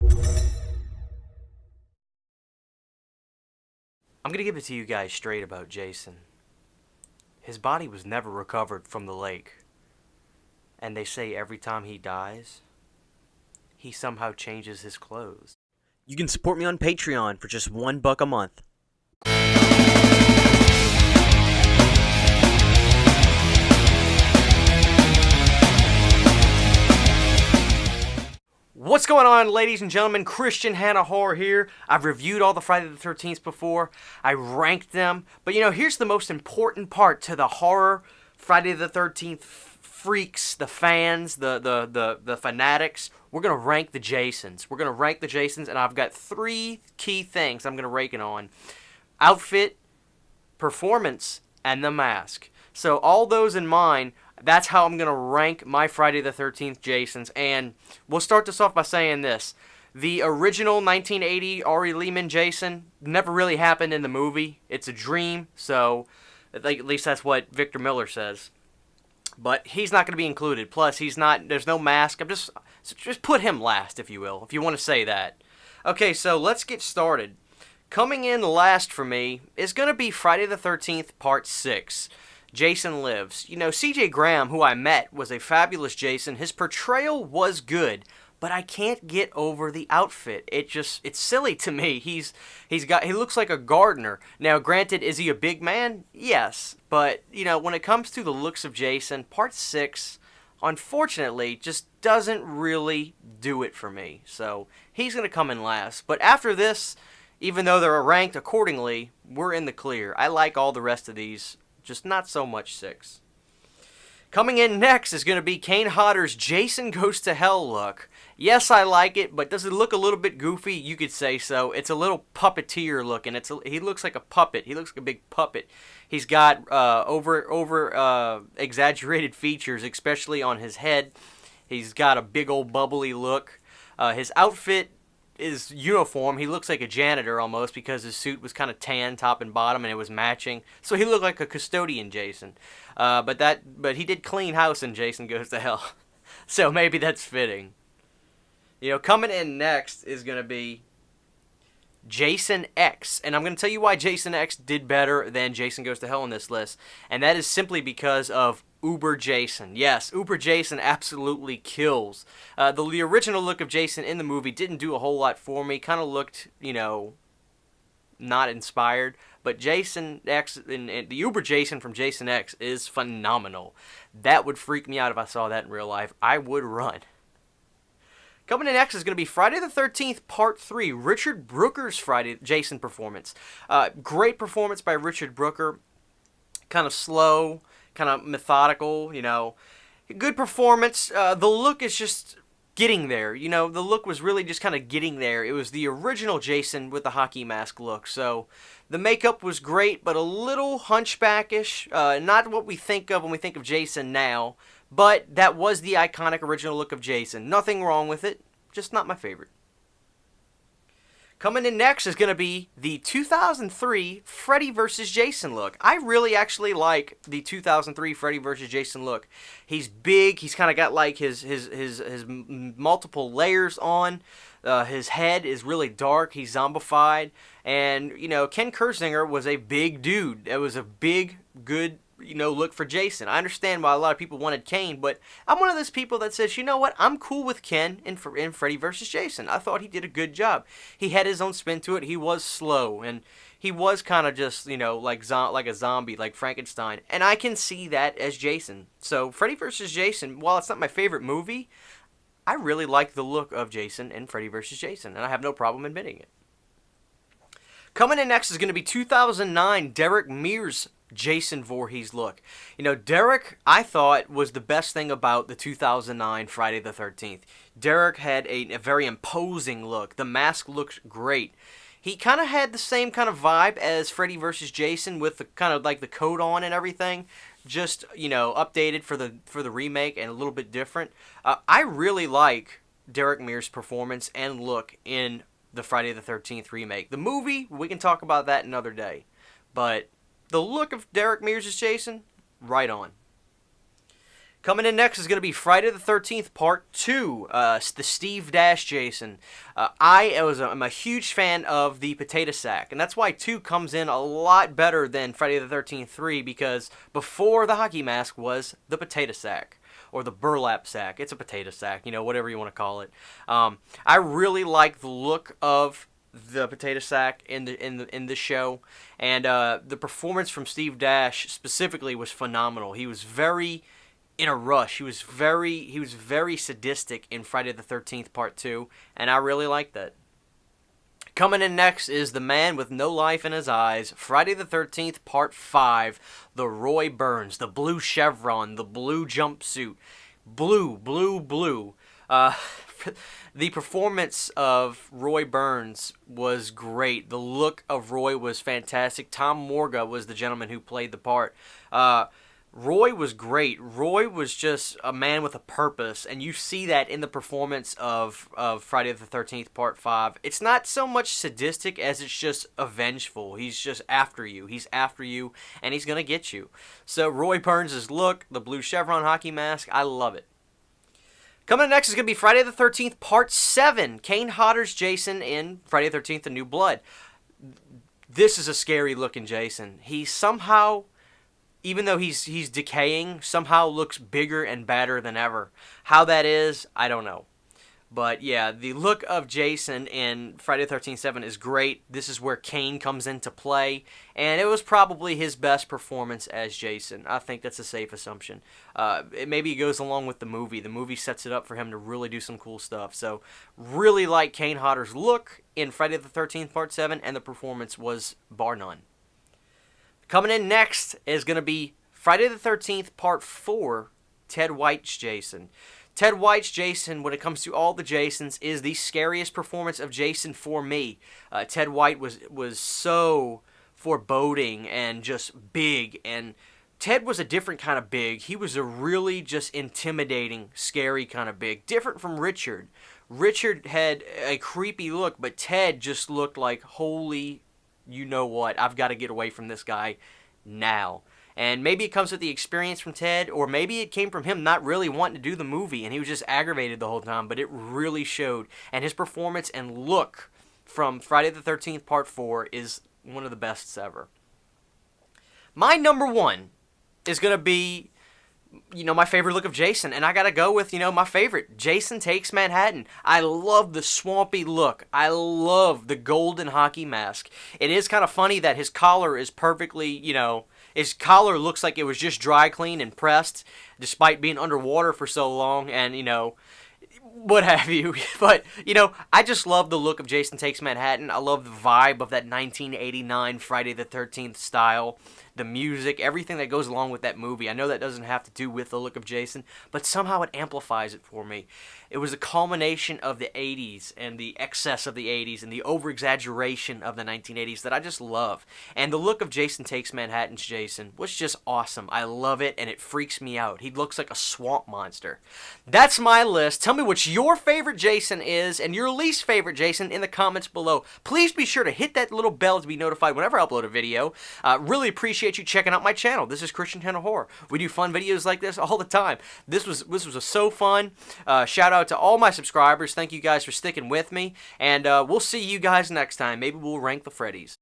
I'm gonna give it to you guys straight about Jason. His body was never recovered from the lake. And they say every time he dies, he somehow changes his clothes. You can support me on Patreon for just $1 a month. What's going on, ladies and gentlemen? Christian Hannah Horror here. I've reviewed all the Friday the 13th before. I ranked them. But here's the most important part to the horror Friday the 13th freaks, the fans, the fanatics. We're going to rank the Jasons. We're going to rank the Jasons, and I've got 3 key things I'm going to rank it on. Outfit, performance, and the mask. So all those in mind, that's how I'm going to rank my Friday the 13th Jasons. And we'll start this off by saying this. The original 1980 Ari Lehman Jason never really happened in the movie. It's a dream, so at least that's what Victor Miller says. But he's not going to be included. Plus, there's no mask. Just put him last, if you will, if you want to say that. Okay, so let's get started. Coming in last for me is going to be Friday the 13th Part 6. Jason Lives. C.J. Graham, who I met, was a fabulous Jason. His portrayal was good, but I can't get over the outfit. It's silly to me. He looks like a gardener. Now, granted, is he a big man? Yes, but when it comes to the looks of Jason, Part 6, unfortunately, just doesn't really do it for me. So he's gonna come in last. But after this, even though they're ranked accordingly, we're in the clear. I like all the rest of these. Just not so much 6. Coming in next is going to be Kane Hodder's Jason Goes to Hell look. Yes, I like it, but does it look a little bit goofy? You could say so. It's a little puppeteer looking. He looks like a puppet. He looks like a big puppet. He's got exaggerated features, especially on his head. He's got a big old bubbly look. His outfit is uniform. He looks like a janitor almost because his suit was kind of tan top and bottom and it was matching. So he looked like a custodian Jason. But he did clean house in Jason Goes to Hell. So maybe that's fitting. Coming in next is going to be Jason X. And I'm going to tell you why Jason X did better than Jason Goes to Hell on this list. And that is simply because of Uber Jason. Yes, Uber Jason absolutely kills. The original look of Jason in the movie didn't do a whole lot for me. Kind of looked, not inspired. But Jason X and the Uber Jason from Jason X is phenomenal. That would freak me out if I saw that in real life. I would run. Coming in next is going to be Friday the 13th Part 3, Richard Brooker's Jason performance. Great performance by Richard Brooker. Kind of slow, kind of methodical, Good performance. The look is just getting there. The look was really just kind of getting there. It was the original Jason with the hockey mask look. So the makeup was great, but a little hunchbackish. Not what we think of when we think of Jason now. But that was the iconic original look of Jason. Nothing wrong with it. Just not my favorite. Coming in next is going to be the 2003 Freddy vs. Jason look. I really actually like the 2003 Freddy vs. Jason look. He's big. He's kind of got like his multiple layers on. His head is really dark. He's zombified. And, Ken Kirzinger was a big dude. It was a big, good look for Jason. I understand why a lot of people wanted Kane, but I'm one of those people that says, what, I'm cool with Ken in Freddy vs. Jason. I thought he did a good job. He had his own spin to it. He was slow, and he was kind of just, like a zombie, like Frankenstein, and I can see that as Jason. So Freddy vs. Jason, while it's not my favorite movie, I really like the look of Jason in Freddy vs. Jason, and I have no problem admitting it. Coming in next is going to be 2009 Derek Mears' Jason Voorhees look. Derek, I thought, was the best thing about the 2009 Friday the 13th. Derek had a very imposing look. The mask looked great. He kind of had the same kind of vibe as Freddy vs. Jason with the kind of like the coat on and everything. Just, updated for the remake and a little bit different. I really like Derek Mears' performance and look in the Friday the 13th remake. The movie, we can talk about that another day. But the look of Derek Mears as Jason, right on. Coming in next is going to be Friday the 13th Part 2, the Steve Dash Jason. I'm a huge fan of the Potato Sack, and that's why 2 comes in a lot better than Friday the 13th 3, because before the hockey mask was the Potato Sack, or the burlap sack. It's a potato sack, whatever you want to call it. I really like the look of the potato sack in the show, and the performance from Steve Dash specifically was phenomenal. He was very in a rush. He was very sadistic in Friday the 13th Part 2, and I really liked that. Coming in next is the man with no life in his eyes, Friday the 13th Part 5, the Roy Burns, the blue chevron, the blue jumpsuit, blue. The performance of Roy Burns was great. The look of Roy was fantastic. Tom Morga was the gentleman who played the part. Roy was great. Roy was just a man with a purpose, and you see that in the performance of Friday the 13th Part 5. It's not so much sadistic as it's just vengeful. He's just after you. He's after you, and he's going to get you. So Roy Burns' look, the blue chevron hockey mask, I love it. Coming up next is going to be Friday the 13th Part 7, Kane Hodder's Jason in Friday the 13th, The New Blood. This is a scary looking Jason. He somehow, even though he's decaying, somehow looks bigger and badder than ever. How that is, I don't know. But yeah, the look of Jason in Friday the 13th 7 is great. This is where Kane comes into play, and it was probably his best performance as Jason. I think that's a safe assumption. Maybe it goes along with the movie. The movie sets it up for him to really do some cool stuff. So really like Kane Hodder's look in Friday the 13th Part 7, and the performance was bar none. Coming in next is going to be Friday the 13th Part 4, Ted White's Jason. Ted White's Jason, when it comes to all the Jasons, is the scariest performance of Jason for me. Ted White was so foreboding and just big, and Ted was a different kind of big. He was a really just intimidating, scary kind of big, different from Richard. Richard had a creepy look, but Ted just looked like, holy, you know what, I've got to get away from this guy now. And maybe it comes with the experience from Ted, or maybe it came from him not really wanting to do the movie, and he was just aggravated the whole time, but it really showed. And his performance and look from Friday the 13th Part 4 is one of the best ever. My number 1 is going to be, my favorite look of Jason, and I got to go with, my favorite, Jason Takes Manhattan. I love the swampy look. I love the golden hockey mask. It is kind of funny that his collar is perfectly, his collar looks like it was just dry cleaned and pressed, despite being underwater for so long, and, what have you. But, I just love the look of Jason Takes Manhattan. I love the vibe of that 1989 Friday the 13th style, the music, everything that goes along with that movie. I know that doesn't have to do with the look of Jason, but somehow it amplifies it for me. It was a culmination of the 80s and the excess of the 80s and the over-exaggeration of the 1980s that I just love. And the look of Jason Takes Manhattan's Jason was just awesome. I love it, and it freaks me out. He looks like a swamp monster. That's my list. Tell me what your favorite Jason is and your least favorite Jason in the comments below. Please be sure to hit that little bell to be notified whenever I upload a video. Really appreciate you checking out my channel. This is Christian Hanna Horror. We do fun videos like this all the time. This was so fun. Shout out to all my subscribers. Thank you guys for sticking with me, and we'll see you guys next time. Maybe we'll rank the Freddys.